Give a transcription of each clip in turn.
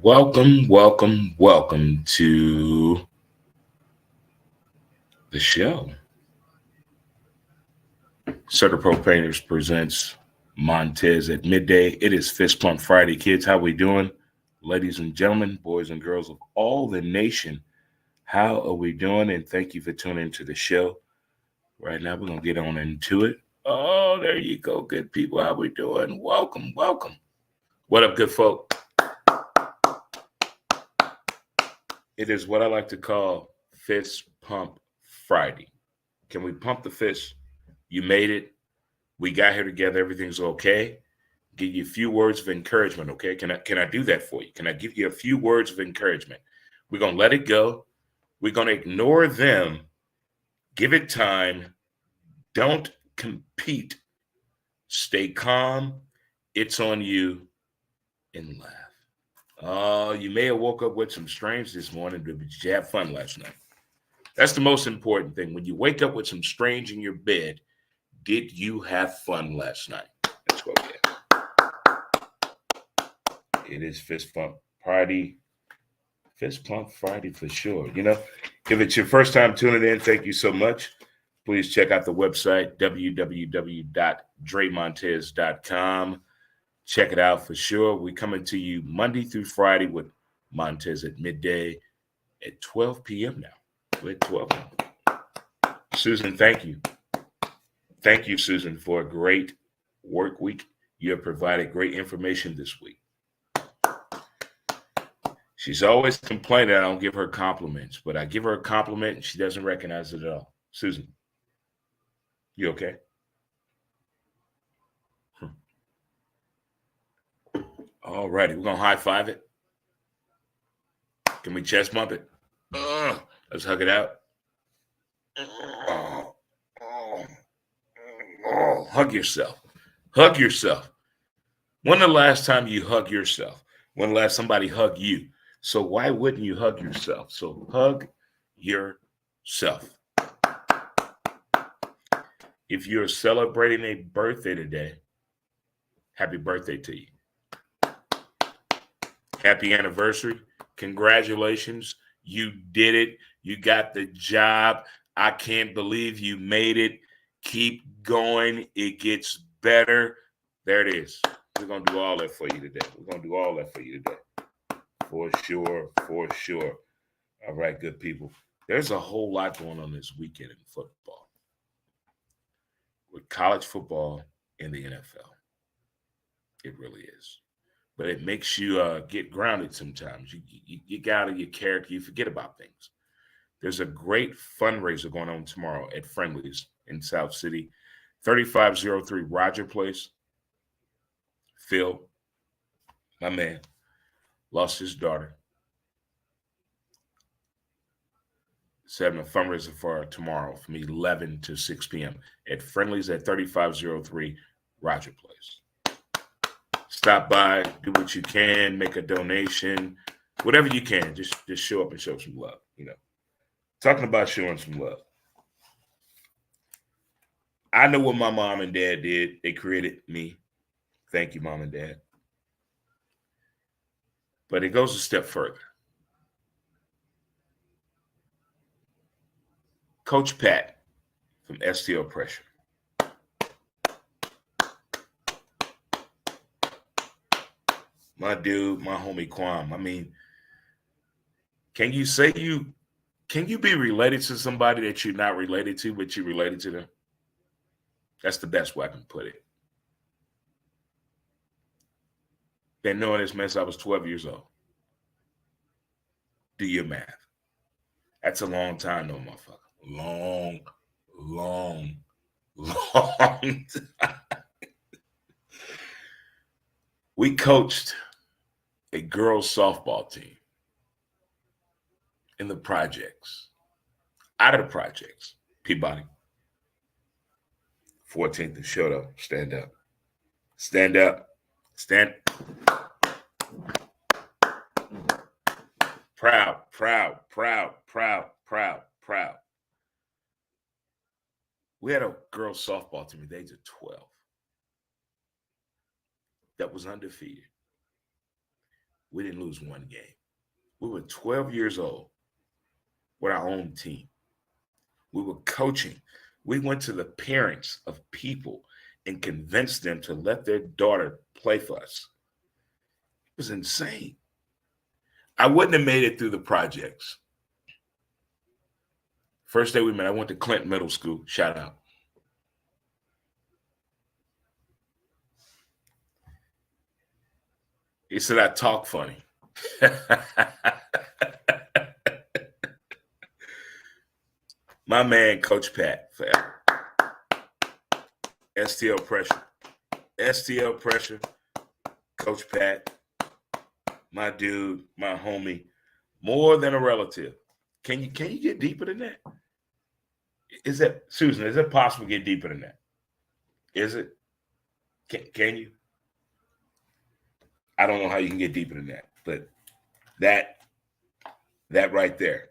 Welcome to the show. Sutter Pro Painters presents Montez at midday. It is Fist Pump Friday, kids. How we doing? Ladies and gentlemen, boys and girls of all the nation, how are we doing? And thank you for tuning into the show. Right now, we're going to get on into it. Oh, there you go, good people. How we doing? Welcome. What up, good folk? It is what I like to call Fist Pump Friday. Can we pump the fist? You made it. We got here together. Everything's okay. Give you a few words of encouragement, okay? Can I do that for you? Can I give you a few words of encouragement? We're gonna let it go. We're gonna ignore them. Give it time. Don't compete. Stay calm. It's on you and laugh. Oh, you may have woke up with some strange this morning, but did you have fun last night? That's the most important thing. When you wake up with some strange in your bed, did you have fun last night? That's what we have. It is Fist Pump Friday. Fist Pump Friday for sure. If it's your first time tuning in, thank you so much. Please check out the website, www.dremontez.com. Check it out for sure. We're coming to you Monday through Friday with Montez at midday at 12 p.m. now. We're at 12 now. Susan, thank you. Thank you, Susan, for a great work week. You have provided great information this week. She's always complaining I don't give her compliments, but I give her a compliment and she doesn't recognize it at all. Susan, you okay? All righty, we're going to high five it. Can we chest bump it? Let's hug it out. Hug yourself. Hug yourself. When the last time you hug yourself? When the last somebody hugged you? So why wouldn't you hug yourself? So hug yourself. If you're celebrating a birthday today, happy birthday to you. Happy anniversary. Congratulations. You did it. You got the job. I can't believe you made it. Keep going. It gets better. There it is. We're going to do all that for you today. For sure. All right, good people. There's a whole lot going on this weekend in football. With college football and the NFL. It really is. But it makes you get grounded sometimes. You get out of your character. You forget about things. There's a great fundraiser going on tomorrow at Friendly's in South City. 3503 Roger Place. Phil, my man, lost his daughter. He's having a fundraiser for tomorrow from 11 to 6 p.m. at Friendly's at 3503 Roger Place. Stop by, do what you can, make a donation, whatever you can. Just show up and show some love. Talking about showing some love. I know what my mom and dad did. They created me. Thank you, Mom and Dad. But it goes a step further. Coach Pat from STL Pressure. My dude, my homie Kwam. I mean, can you be related to somebody that you're not related to, but you're related to them? That's the best way I can put it. Been knowing this mess I was 12 years old. Do your math. That's a long time, though, motherfucker. Long time. We coached a girls' softball team in the projects. Out of the projects. Peabody. 14th and Shoto. Stand up. Stand up. Stand. Proud. We had a girls' softball team at the age of 12 that was undefeated. We didn't lose one game. We were 12 years old with our own team. We were coaching. We went to the parents of people and convinced them to let their daughter play for us. It was insane. I wouldn't have made it through the projects. First day we met, I went to Clinton Middle School. Shout out. He said I talk funny. My man, Coach Pat, forever. STL pressure. STL pressure. Coach Pat, my dude, my homie, more than a relative. Can you get deeper than that? Is that, Susan, is it possible to get deeper than that? Is it? Can you? I don't know how you can get deeper than that, but that right there,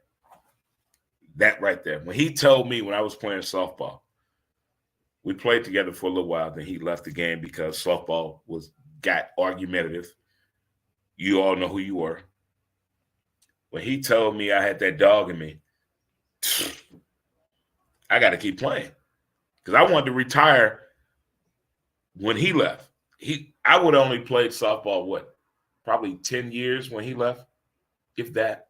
when he told me when I was playing softball, we played together for a little while, then he left the game because softball got argumentative. You all know who you were. When he told me I had that dog in me, I got to keep playing because I wanted to retire when he left. I would only played softball, probably 10 years when he left, if that.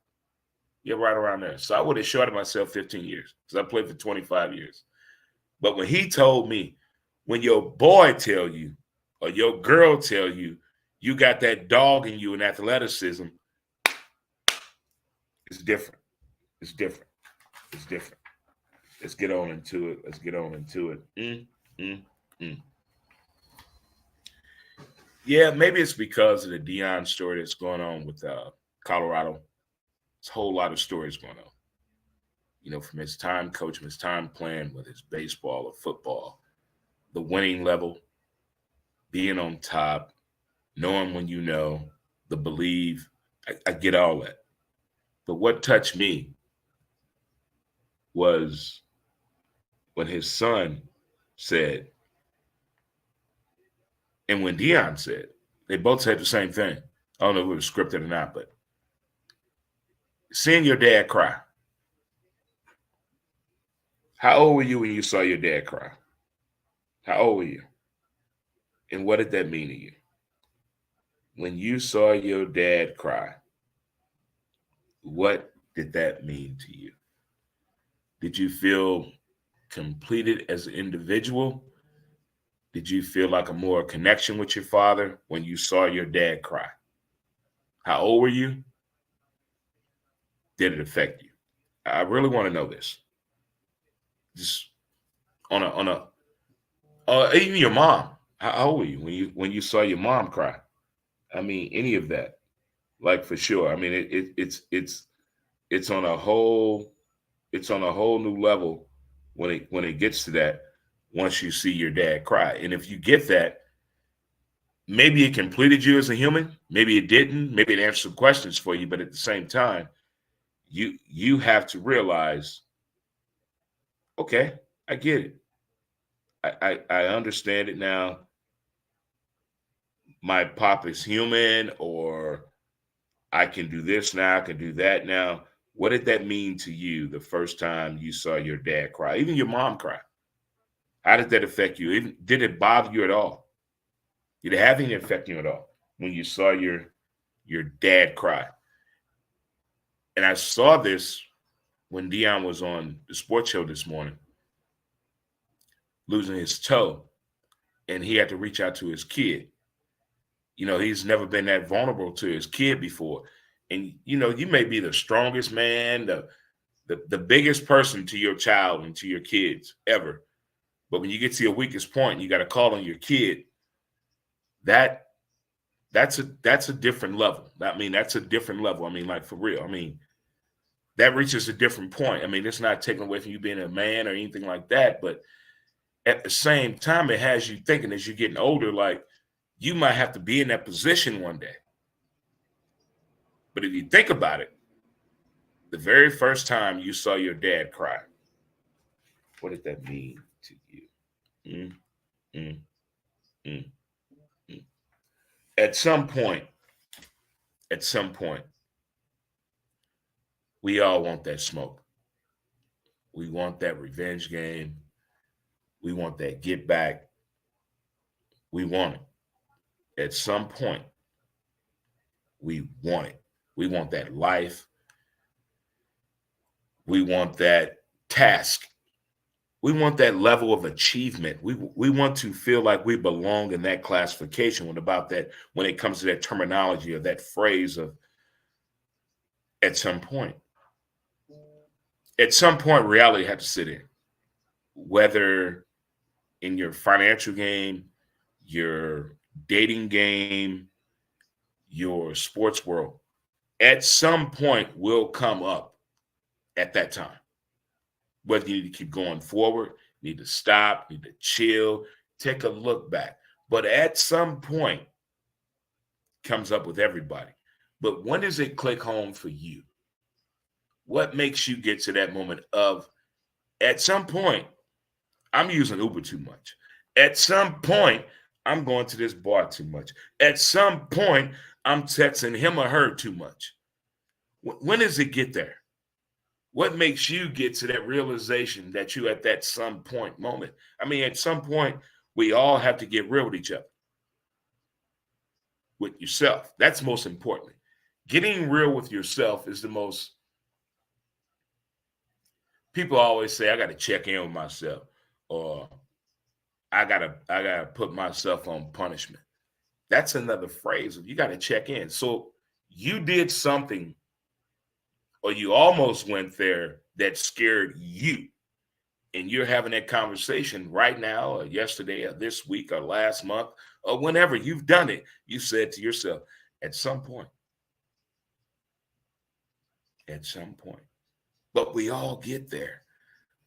Yeah, right around there. So I would have shorted myself 15 years because I played for 25 years. But when he told me, when your boy tell you or your girl tell you, you got that dog in you in athleticism, it's different. It's different. It's different. Let's get on into it. Yeah, maybe it's because of the Deion story that's going on with Colorado. There's a whole lot of stories going on. You know, from his time coaching, his time playing, whether it's baseball or football, the winning level, being on top, knowing when you know, the believe. I get all that. But what touched me was when his son said, and when Deion said, they both said the same thing. I don't know if it was scripted or not, but seeing your dad cry. How old were you when you saw your dad cry? How old were you? And what did that mean to you? When you saw your dad cry, what did that mean to you? Did you feel completed as an individual? Did you feel like a more connection with your father when you saw your dad cry? How old were you? Did it affect you? I really want to know this. Just even your mom. How old were you when you saw your mom cry? I mean, any of that, like for sure. I mean, it's on a whole new level when it gets to that. Once you see your dad cry, and if you get that, maybe it completed you as a human. Maybe it didn't. Maybe it answered some questions for you. But at the same time, you have to realize, okay, I get it. I understand it now. My pop is human, or I can do this now, I can do that now. What did that mean to you the first time you saw your dad cry? Even your mom cry. How did that affect you? Even did it bother you at all? Did it have any effect on you at all when you saw your dad cry? And I saw this when Deion was on the sports show this morning, losing his toe, and he had to reach out to his kid. You know, he's never been that vulnerable to his kid before. And, you know, you may be the strongest man, the biggest person to your child and to your kids ever. But when you get to your weakest point, you got to call on your kid. That's a different level. I mean, that's a different level. I mean, like for real. I mean, that reaches a different point. I mean, it's not taken away from you being a man or anything like that. But at the same time, it has you thinking as you're getting older, like you might have to be in that position one day. But if you think about it, the very first time you saw your dad cry, what did that mean to you? Mm, mm, mm, mm. At some point, At some point, we all want that smoke. We want that revenge game. We want that get back. We want it. At some point, we want it. We want that life. We want that task. We want that level of achievement. We want to feel like we belong in that classification when it comes to that terminology or that phrase of at some point. At some point, reality had to sit in. Whether in your financial game, your dating game, your sports world, at some point will come up at that time. Whether you need to keep going forward, need to stop, need to chill, take a look back. But at some point comes up with everybody. But when does it click home for you? What makes you get to that moment of at some point, I'm using Uber too much. At some point, I'm going to this bar too much. At some point, I'm texting him or her too much. When does it get there? What makes you get to that realization that you at that some point moment? I mean, at some point, we all have to get real with each other, with yourself. That's most important. Getting real with yourself is the most. People always say, I got to check in with myself, or I gotta put myself on punishment. That's another phrase of you got to check in. So you did something, or you almost went there that scared you, and you're having that conversation right now, or yesterday, or this week, or last month, or whenever you've done it. You said to yourself, at some point, at some point. But we all get there.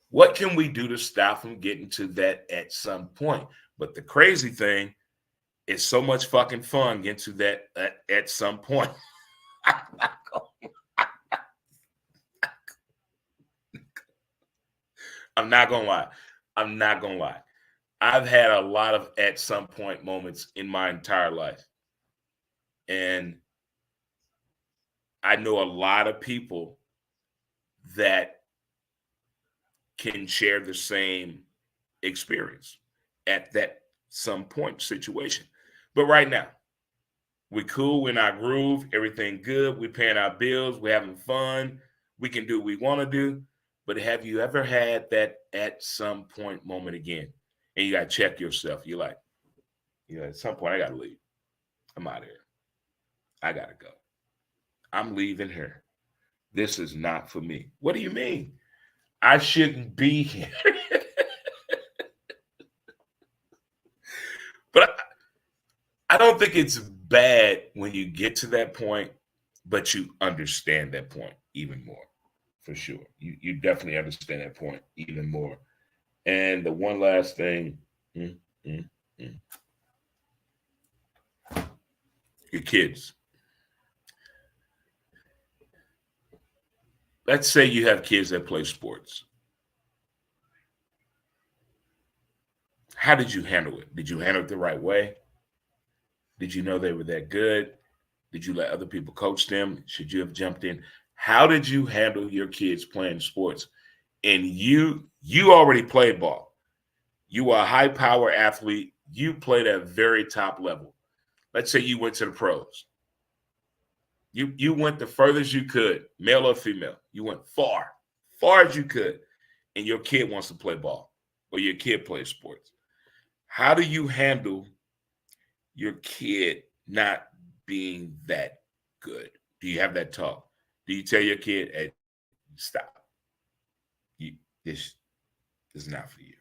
What can we do to stop from getting to that at some point? But the crazy thing is so much fucking fun getting to that at some point. I'm not gonna lie. I'm not gonna lie. I've had a lot of at some point moments in my entire life. And I know a lot of people that can share the same experience at that some point situation. But right now, we cool, we're in our groove, everything good, we paying our bills, we're having fun, we can do what we want to do. But have you ever had that at some point moment again? And you gotta check yourself. You're like, at some point I gotta leave. I'm out of here. I gotta go. I'm leaving here. This is not for me. What do you mean? I shouldn't be here. But I don't think it's bad when you get to that point, but you understand that point even more, for sure. You definitely understand that point even more. And the one last thing, mm, mm, mm. Your kids. Let's say you have kids that play sports. How did you handle it? Did you handle it the right way? Did you know they were that good? Did you let other people coach them? Should you have jumped in? How did you handle your kids playing sports? And you already played ball. You are a high power athlete. You played at a very top level. Let's say you went to the pros. You went the furthest you could, male or female. You went far as you could, and your kid wants to play ball, or your kid plays sports. How do you handle your kid not being that good? Do you have that talk? Do you tell your kid, hey, stop? This is not for you.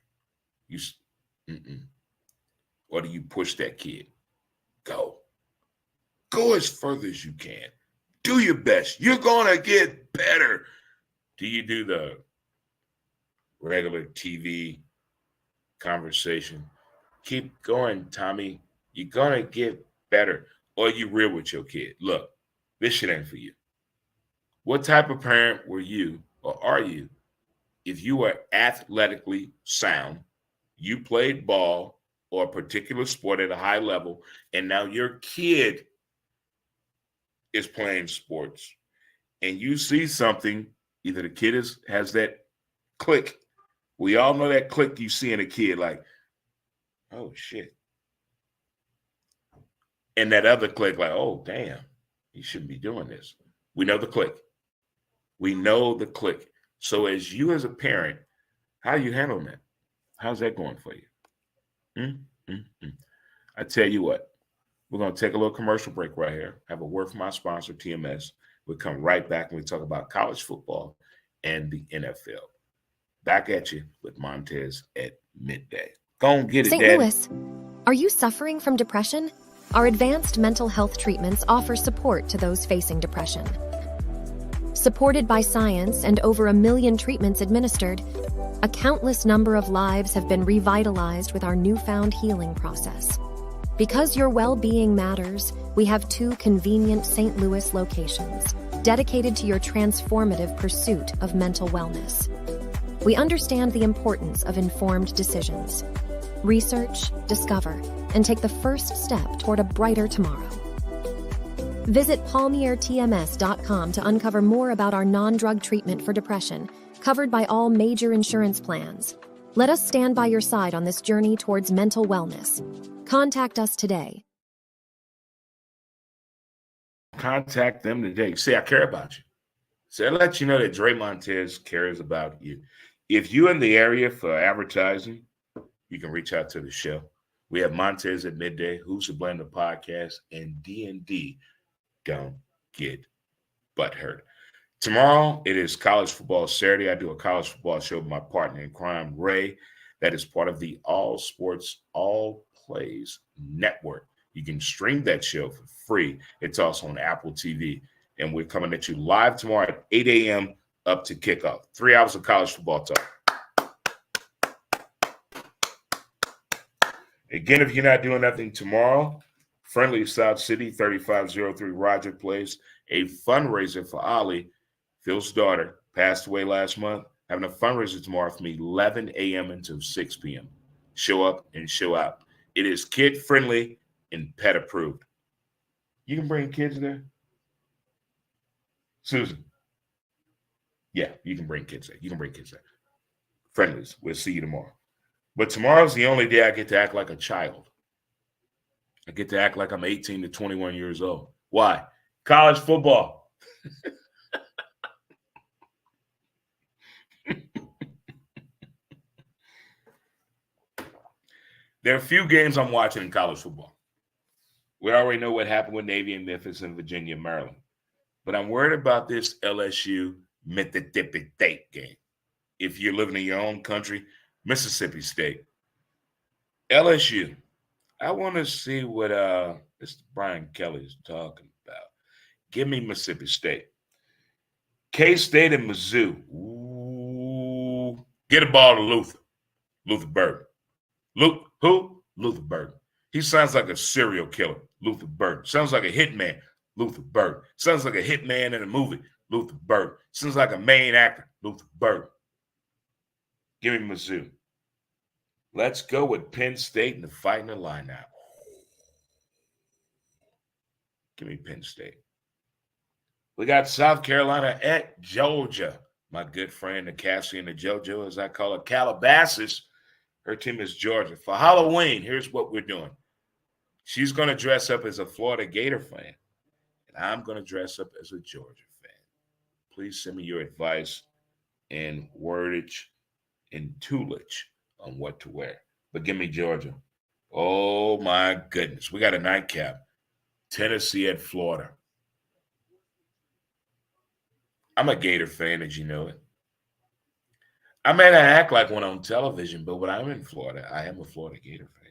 You, mm-mm. Or do you push that kid? Go as further as you can. Do your best. You're gonna get better. Do you do the regular TV conversation? Keep going, Tommy. You're gonna get better. Or you real with your kid. Look, this shit ain't for you. What type of parent were you, or are you, if you were athletically sound, you played ball or a particular sport at a high level, and now your kid is playing sports, and you see something, either the kid has that click. We all know that click you see in a kid, like, oh shit. And that other click, like, oh damn, you shouldn't be doing this. We know the click. We know the click. So as you as a parent, how are you handling that? How's that going for you? I tell you what, we're going to take a little commercial break right here. Have a word from our sponsor, TMS. We'll come right back and we talk about college football and the NFL. Back at you with Montez at midday. Go on, get it, St. Daddy. Louis, are you suffering from depression? Our advanced mental health treatments offer support to those facing depression. Supported by science and over 1 million treatments administered, a countless number of lives have been revitalized with our newfound healing process. Because your well-being matters, we have 2 convenient St. Louis locations dedicated to your transformative pursuit of mental wellness. We understand the importance of informed decisions. Research, discover, and take the first step toward a brighter tomorrow. Visit palmiertms.com to uncover more about our non-drug treatment for depression, covered by all major insurance plans. Let us stand by your side on this journey towards mental wellness. Contact us today. Contact them today. Say, I care about you. So I let you know that Dre Montez cares about you. If you're in the area for advertising, you can reach out to the show. We have Montez at midday, Who's to Blame the podcast, and D&D. Don't get butthurt. Tomorrow, it is college football Saturday. I do a college football show with my partner in crime, Ray. That is part of the All Sports, All Plays Network. You can stream that show for free. It's also on Apple TV. And we're coming at you live tomorrow at 8 a.m. up to kickoff. 3 hours of college football talk. Again, if you're not doing nothing tomorrow, Friendly South City, 3503 Roger Place, a fundraiser for Ollie, Phil's daughter, passed away last month, having a fundraiser tomorrow from 11 a.m. until 6 p.m. Show up and show out. It is kid-friendly and pet-approved. You can bring kids there? Susan? Yeah, you can bring kids there. You can bring kids there. Friendlies. We'll see you tomorrow. But tomorrow's the only day I get to act like a child. I get to act like I'm 18 to 21 years old. Why? College football. There are a few games I'm watching in college football. We already know what happened with Navy and Memphis and Virginia and Maryland. But I'm worried about this LSU Mississippi State game. If you're living in your own country, Mississippi State. LSU. I want to see what Mr. Brian Kelly is talking about. Give me Mississippi State. K-State and Mizzou. Ooh. Get a ball to Luther. Luther Burden. Who? Luther Burden. He sounds like a serial killer. Luther Burden. Sounds like a hitman. Luther Burden. Sounds like a hitman in a movie. Luther Burden. Sounds like a main actor. Luther Burden. Give me Mizzou. Let's go with Penn State and the Fighting Illini. Give me Penn State. We got South Carolina at Georgia. My good friend, the Cassie and the JoJo, as I call her, Calabasas. Her team is Georgia. For Halloween, here's what we're doing. She's going to dress up as a Florida Gator fan, and I'm going to dress up as a Georgia fan. Please send me your advice and wordage and toolage on what to wear. But give me Georgia. Oh, my goodness. We got a nightcap. Tennessee at Florida. I'm a Gator fan, as you know it. I may not act like one on television, but when I'm in Florida, I am a Florida Gator fan.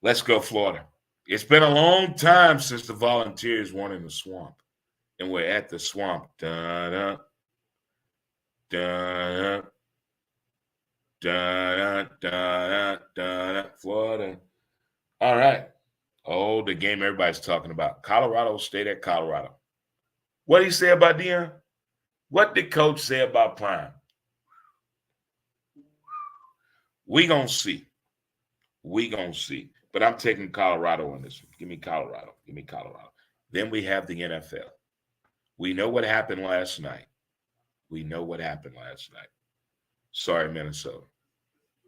Let's go, Florida. It's been a long time since the Volunteers won in the swamp. And we're at the swamp. Da-da, da-da, da-da, da-da, da-da, Florida. All right. Oh, the game everybody's talking about. Colorado State at Colorado. What did he say about Deion? What did Coach say about Prime? We gonna see. We gonna see. But I'm taking Colorado on this one. Give me Colorado. Give me Colorado. Then we have the NFL. We know what happened last night. We know what happened last night. Sorry, Minnesota.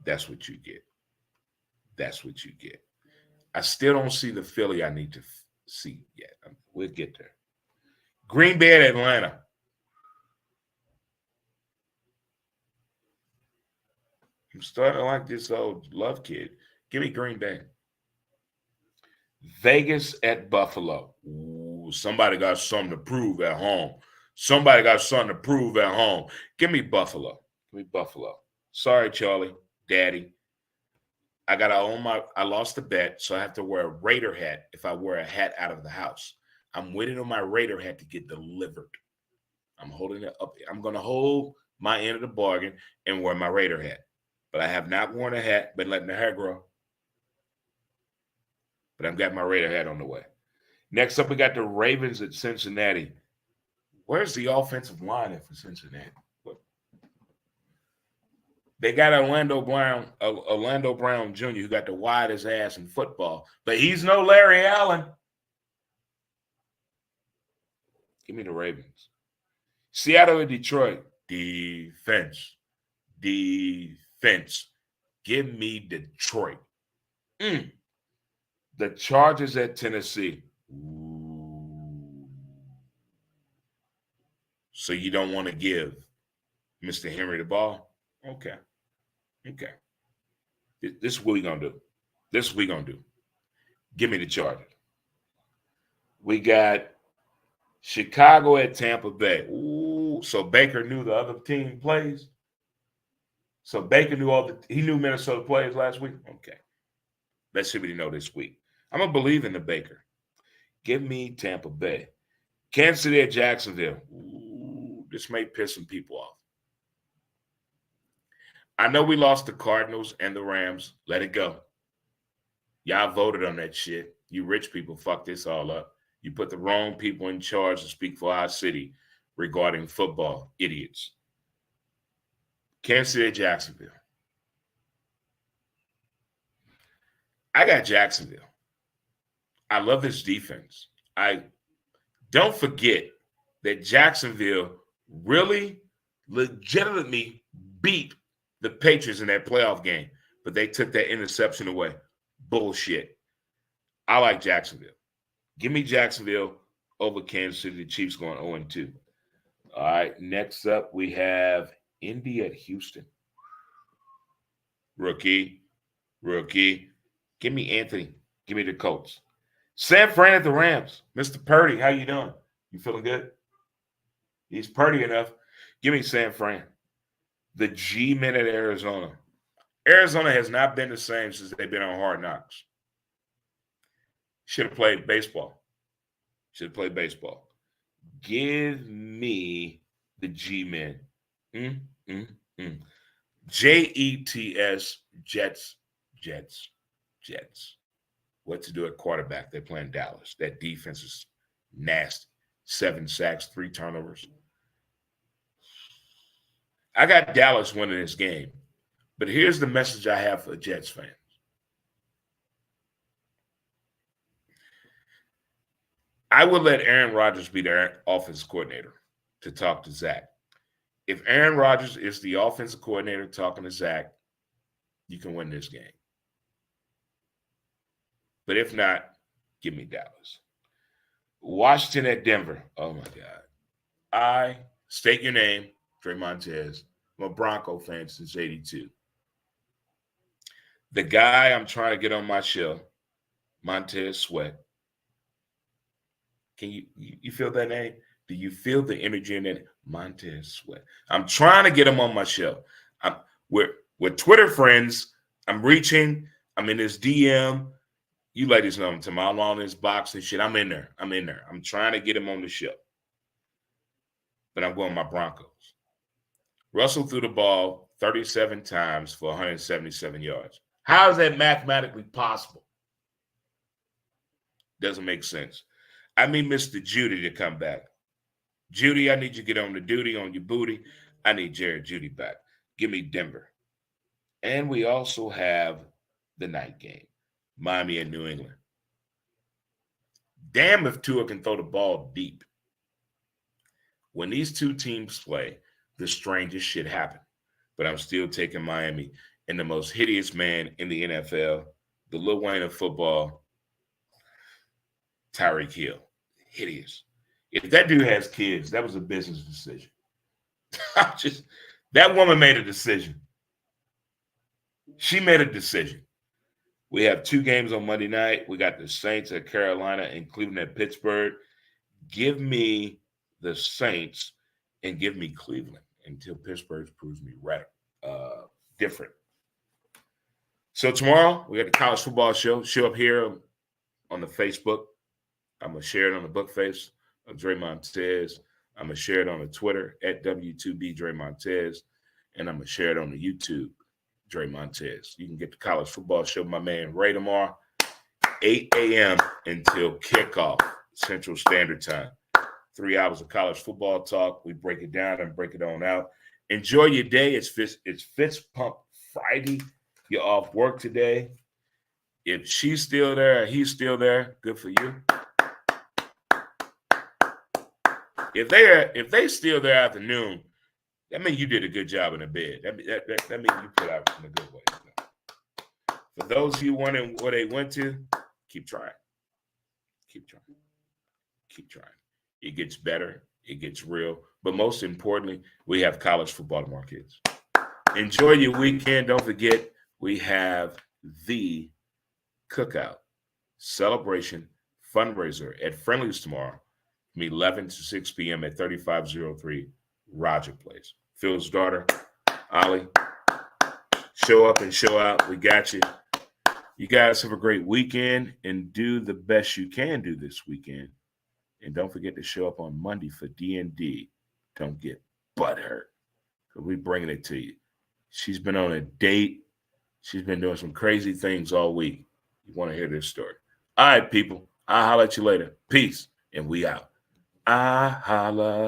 That's what you get. That's what you get. I still don't see the Philly I need to see yet. We'll get there. Green Bay at Atlanta. I'm starting to like this old Love kid. Give me Green Bay. Vegas at Buffalo. Ooh, somebody got something to prove at home. Somebody got something to prove at home. Give me Buffalo. Give me Buffalo. Sorry, Charlie, Daddy. I lost the bet, so I have to wear a Raider hat if I wear a hat out of the house. I'm waiting on my Raider hat to get delivered. I'm holding it up. I'm going to hold my end of the bargain and wear my Raider hat. But I have not worn a hat, been letting the hair grow. But I've got my Raider hat on the way. Next up, we got the Ravens at Cincinnati. Where's the offensive line for Cincinnati? They got Orlando Brown Jr., who got the widest ass in football. But he's no Larry Allen. Give me the Ravens. Seattle and Detroit. Defense. Give me Detroit. The Chargers at Tennessee. Ooh. So you don't want to give Mr. Henry the ball? Okay. This is what we're going to do. Give me the Chargers. We got Chicago at Tampa Bay. Ooh, so Baker knew the other team plays? So Baker he knew Minnesota plays last week? Okay. Let's see what he know this week. I'm going to believe in the Baker. Give me Tampa Bay. Kansas City at Jacksonville. Ooh, this may piss some people off. I know we lost the Cardinals and the Rams. Let it go. Y'all voted on that shit. You rich people fucked this all up. You put the wrong people in charge to speak for our city regarding football. Idiots. Kansas City at Jacksonville. I got Jacksonville. I love this defense. I don't forget that Jacksonville really legitimately beat the Patriots in that playoff game, but they took that interception away. Bullshit. I like Jacksonville. Give me Jacksonville over Kansas City. The Chiefs going 0-2. All right, next up we have Indy at Houston. Rookie. Give me Anthony. Give me the Colts. San Fran at the Rams. Mr. Purdy, how you doing? You feeling good? He's Purdy enough. Give me San Fran. The G-Men at Arizona. Arizona has not been the same since they've been on Hard Knocks. Should have played baseball. Give me the G-Men. Jets, Jets. What to do at quarterback? They're playing Dallas. That defense is nasty. 7 sacks, 3 turnovers. I got Dallas winning this game. But here's the message I have for Jets fans. I would let Aaron Rodgers be their offensive coordinator to talk to Zach. If Aaron Rodgers is the offensive coordinator talking to Zach, you can win this game. But if not, give me Dallas. Washington at Denver. Oh, my God. State your name, Trey Montez. I'm a Bronco fan since 82. The guy I'm trying to get on my show, Montez Sweat. Can you feel that name? Do you feel the energy in that? Montez Sweat. I'm trying to get him on my show. We're Twitter friends. I'm reaching. I'm in his DM. You ladies know him to my long his box and shit. I'm in there. I'm trying to get him on the show. But I'm going my Broncos. Russell threw the ball 37 times for 177 yards. How is that mathematically possible? Doesn't make sense. I need Mr. Judy to come back. Judy, I need you to get on the duty on your booty. I need Jared Judy back. Give me Denver. And we also have the night game. Miami and New England. Damn if Tua can throw the ball deep. When these two teams play, the strangest shit happen. But I'm still taking Miami and the most hideous man in the NFL, the Lil Wayne of football, Tyreek Hill. Hideous. If that dude has kids, that was a business decision. That woman made a decision. She made a decision. We have 2 games on Monday night. We got the Saints at Carolina and Cleveland at Pittsburgh. Give me the Saints and give me Cleveland until Pittsburgh proves me right. Different. So tomorrow we got the college football show. Show up here on the Facebook. I'm gonna share it on the book face of Dre Montez. I'm gonna share it on the Twitter at W2B Dre Montez, and I'm gonna share it on the YouTube Dre Montez. You can get the college football show, my man Ray, tomorrow, 8 a.m. until kickoff Central Standard Time. 3 hours of college football talk. We break it down and break it on out. Enjoy your day. It's Fist Pump Friday. You're off work today. If she's still there, he's still there. Good for you. If they still there afternoon, that means you did a good job in the bed. That means you put out in a good way. For those of you wondering where they went to, keep trying. Keep trying. Keep trying. It gets better. It gets real. But most importantly, we have college football tomorrow, kids. Enjoy your weekend. Don't forget, we have the cookout celebration fundraiser at Friendly's tomorrow from 11 to 6 p.m. at 3503 Roger Place. Phil's daughter, Ollie, show up and show out. We got you. You guys have a great weekend and do the best you can do this weekend. And don't forget to show up on Monday for D&D. Don't get butthurt. We're bringing it to you. She's been on a date. She's been doing some crazy things all week. You want to hear this story. All right, people. I'll holler at you later. Peace. And we out. I holla.